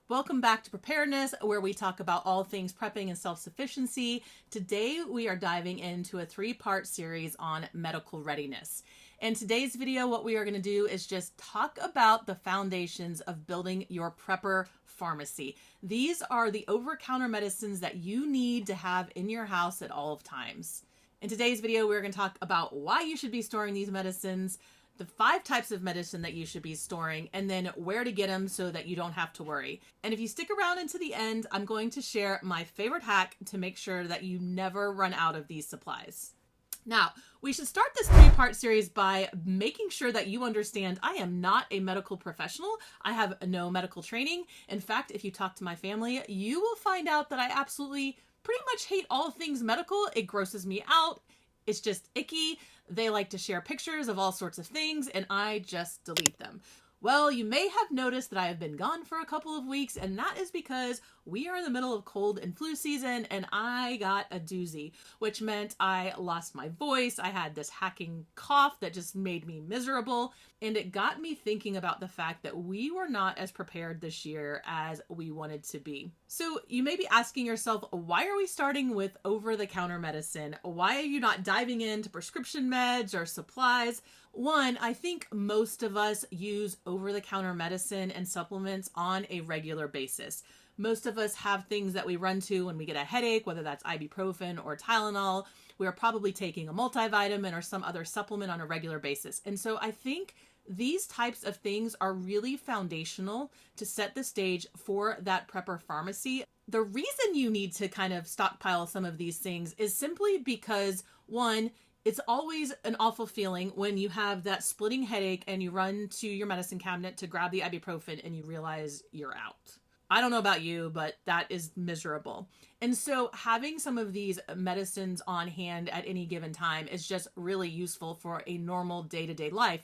Welcome back to Preparedness, where we talk about all things prepping and self-sufficiency. Today, we are diving into a 3-part series on medical readiness. In today's video, what we are going to do is just talk about the foundations of building your prepper pharmacy. These are the over-the-counter medicines that you need to have in your house at all times. In today's video, we're going to talk about why you should be storing these medicines, the 5 types of medicine that you should be storing, and then where to get them so that you don't have to worry. And if you stick around into the end, I'm going to share my favorite hack to make sure that you never run out of these supplies. Now, we should start this 3-part series by making sure that you understand I am not a medical professional. I have no medical training. In fact, if you talk to my family, you will find out that I absolutely pretty much hate all things medical. It grosses me out. It's just icky. They like to share pictures of all sorts of things, and I just delete them. Well, you may have noticed that I have been gone for a couple of weeks, and that is because we are in the middle of cold and flu season, and I got a doozy, which meant I lost my voice. I had this hacking cough that just made me miserable, and it got me thinking about the fact that we were not as prepared this year as we wanted to be. So you may be asking yourself, why are we starting with over-the-counter medicine? Why are you not diving into prescription meds or supplies? One, I think most of us use over-the-counter medicine and supplements on a regular basis. Most of us have things that we run to when we get a headache, whether that's ibuprofen or Tylenol. We are probably taking a multivitamin or some other supplement on a regular basis. And so I think these types of things are really foundational to set the stage for that prepper pharmacy. The reason you need to kind of stockpile some of these things is simply because, one, it's always an awful feeling when you have that splitting headache and you run to your medicine cabinet to grab the ibuprofen and you realize you're out. I don't know about you, but that is miserable. And so having some of these medicines on hand at any given time is just really useful for a normal day-to-day life,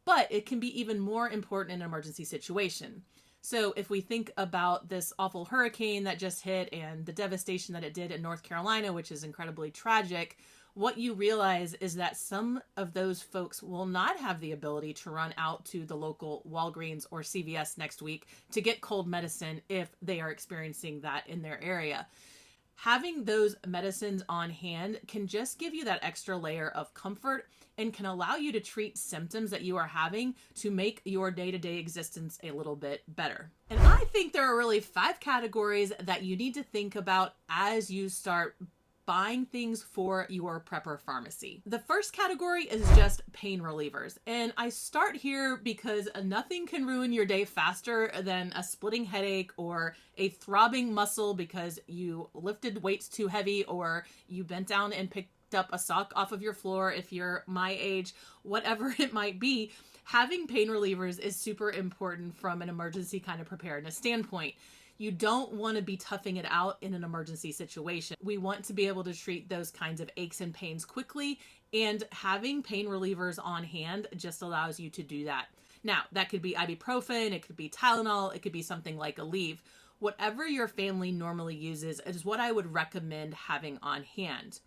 but it can be even more important in an emergency situation. So if we think about this awful hurricane that just hit and the devastation that it did in North Carolina, which is incredibly tragic, what you realize is that some of those folks will not have the ability to run out to the local Walgreens or CVS next week to get cold medicine if they are experiencing that in their area. Having those medicines on hand can just give you that extra layer of comfort and can allow you to treat symptoms that you are having to make your day-to-day existence a little bit better. And I think there are really 5 categories that you need to think about as you start buying things for your prepper pharmacy. The first category is just pain relievers. And I start here because nothing can ruin your day faster than a splitting headache or a throbbing muscle because you lifted weights too heavy or you bent down and picked up a sock off of your floor if you're my age, whatever it might be. Having pain relievers is super important from an emergency kind of preparedness standpoint. You don't want to be toughing it out in an emergency situation. We want to be able to treat those kinds of aches and pains quickly, and having pain relievers on hand just allows you to do that. Now, that could be ibuprofen, it could be Tylenol, it could be something like Aleve. Whatever your family normally uses is what I would recommend having on hand.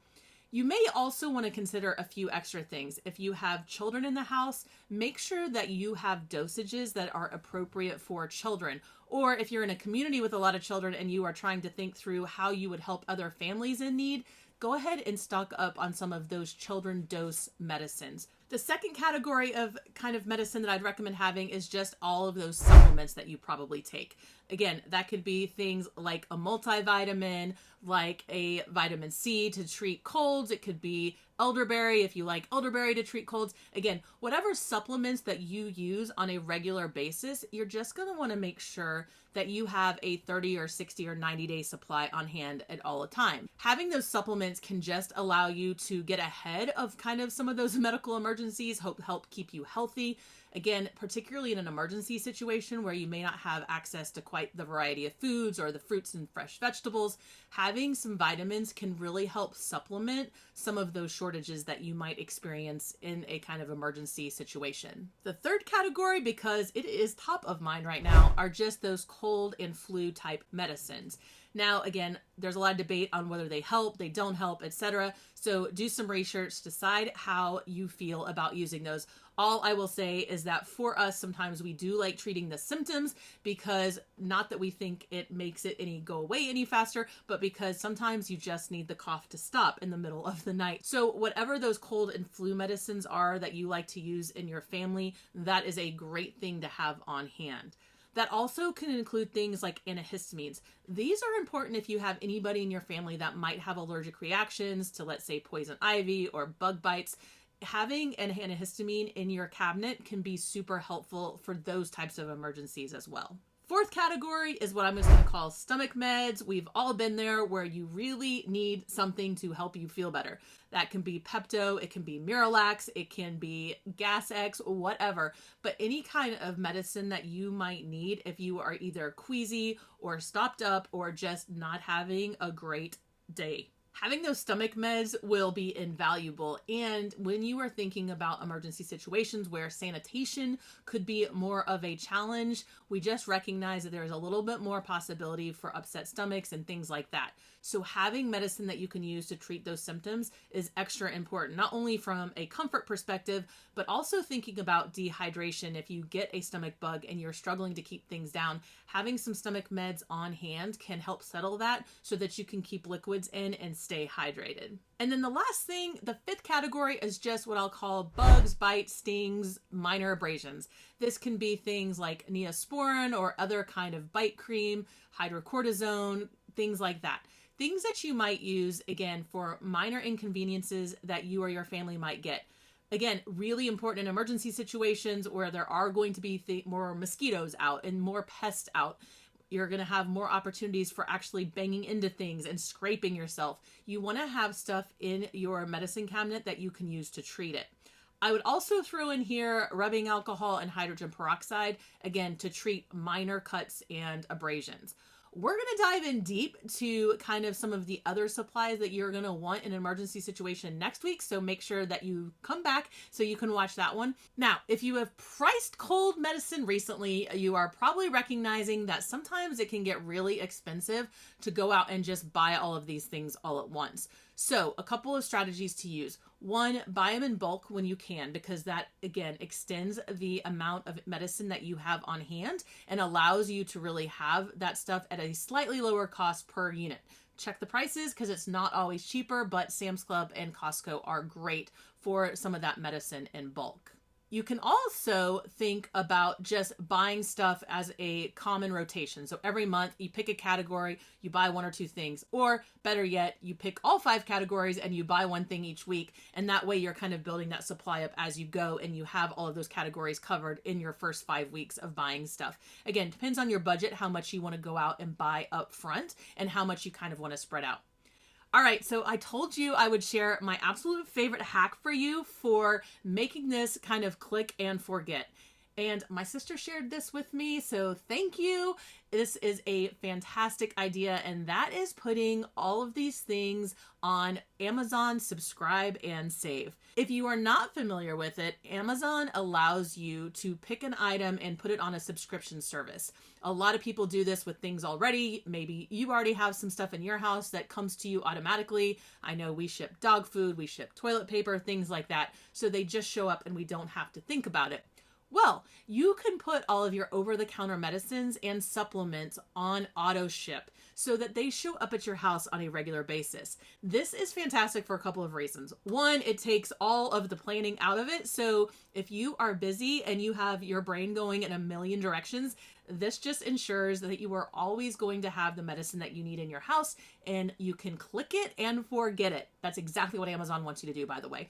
You may also want to consider a few extra things. If you have children in the house, make sure that you have dosages that are appropriate for children. Or if you're in a community with a lot of children and you are trying to think through how you would help other families in need, go ahead and stock up on some of those children dose medicines. The second category of kind of medicine that I'd recommend having is just all of those supplements that you probably take. Again, that could be things like a multivitamin, like a vitamin C to treat colds. It could be elderberry if you like elderberry to treat colds. Again, whatever supplements that you use on a regular basis, you're just going to want to make sure that you have a 30 or 60 or 90-day supply on hand at all the time. Having those supplements can just allow you to get ahead of kind of some of those medical emergencies, help keep you healthy. Again, particularly in an emergency situation where you may not have access to quite the variety of foods or the fruits and fresh vegetables, having some vitamins can really help supplement some of those shortages that you might experience in a kind of emergency situation. The third category, because it is top of mind right now, are just those cold and flu type medicines. Now, again, there's a lot of debate on whether they help, they don't help, etc. So do some research, decide how you feel about using those. All I will say is that for us, sometimes we do like treating the symptoms, because not that we think it makes it go away any faster, but because sometimes you just need the cough to stop in the middle of the night. So whatever those cold and flu medicines are that you like to use in your family, that is a great thing to have on hand. That also can include things like antihistamines. These are important if you have anybody in your family that might have allergic reactions to, let's say, poison ivy or bug bites. Having an antihistamine in your cabinet can be super helpful for those types of emergencies as well. Fourth category is what I'm just going to call stomach meds. We've all been there where you really need something to help you feel better. That can be Pepto, it can be Miralax, it can be Gas X, whatever. But any kind of medicine that you might need if you are either queasy or stopped up or just not having a great day. Having those stomach meds will be invaluable. And when you are thinking about emergency situations where sanitation could be more of a challenge, we just recognize that there is a little bit more possibility for upset stomachs and things like that. So having medicine that you can use to treat those symptoms is extra important, not only from a comfort perspective, but also thinking about dehydration. If you get a stomach bug and you're struggling to keep things down, having some stomach meds on hand can help settle that so that you can keep liquids in and stay hydrated. And then the last thing, the fifth category, is just what I'll call bugs, bites, stings, minor abrasions. This can be things like Neosporin or other kind of bite cream, hydrocortisone, things like that. Things that you might use, again, for minor inconveniences that you or your family might get. Again, really important in emergency situations where there are going to be more mosquitoes out and more pests out. You're going to have more opportunities for actually banging into things and scraping yourself. You want to have stuff in your medicine cabinet that you can use to treat it. I would also throw in here rubbing alcohol and hydrogen peroxide, again, to treat minor cuts and abrasions. We're going to dive in deep to kind of some of the other supplies that you're going to want in an emergency situation next week. So make sure that you come back so you can watch that one. Now, if you have priced cold medicine recently, you are probably recognizing that sometimes it can get really expensive to go out and just buy all of these things all at once. So a couple of strategies to use. One, buy them in bulk when you can, because that, again, extends the amount of medicine that you have on hand and allows you to really have that stuff at a slightly lower cost per unit. Check the prices because it's not always cheaper, but Sam's Club and Costco are great for some of that medicine in bulk. You can also think about just buying stuff as a common rotation. So every month you pick a category, you buy one or two things, or better yet, you pick all 5 categories and you buy one thing each week. And that way you're kind of building that supply up as you go and you have all of those categories covered in your first 5 weeks of buying stuff. Again, depends on your budget, how much you want to go out and buy up front and how much you kind of want to spread out. All right, so I told you I would share my absolute favorite hack for you for making this kind of click and forget. And my sister shared this with me, so thank you. This is a fantastic idea, and that is putting all of these things on Amazon Subscribe and Save. If you are not familiar with it, Amazon allows you to pick an item and put it on a subscription service. A lot of people do this with things already. Maybe you already have some stuff in your house that comes to you automatically. I know we ship dog food, we ship toilet paper, things like that. So they just show up and we don't have to think about it. Well, you can put all of your over-the-counter medicines and supplements on auto ship so that they show up at your house on a regular basis. This is fantastic for a couple of reasons. One, it takes all of the planning out of it. So if you are busy and you have your brain going in a million directions, this just ensures that you are always going to have the medicine that you need in your house and you can click it and forget it. That's exactly what Amazon wants you to do, by the way.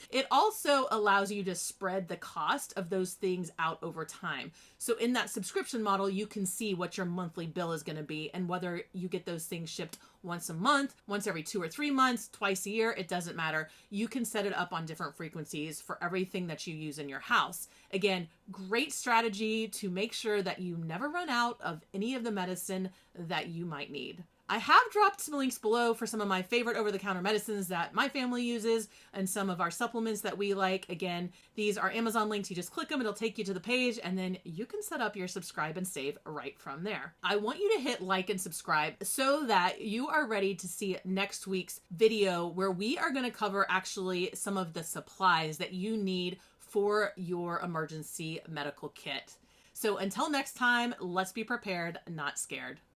It also allows you to spread the cost of those things out over time. So in that subscription model, you can see what your monthly bill is going to be and whether you get those things shipped once a month, once every 2 or 3 months, twice a year, it doesn't matter. You can set it up on different frequencies for everything that you use in your house. Again, great strategy to make sure that you never run out of any of the medicine that you might need. I have dropped some links below for some of my favorite over-the-counter medicines that my family uses and some of our supplements that we like. Again, these are Amazon links. You just click them, it'll take you to the page, and then you can set up your subscribe and save right from there. I want you to hit like and subscribe so that you are ready to see next week's video, where we are going to cover actually some of the supplies that you need for your emergency medical kit. So until next time, let's be prepared, not scared.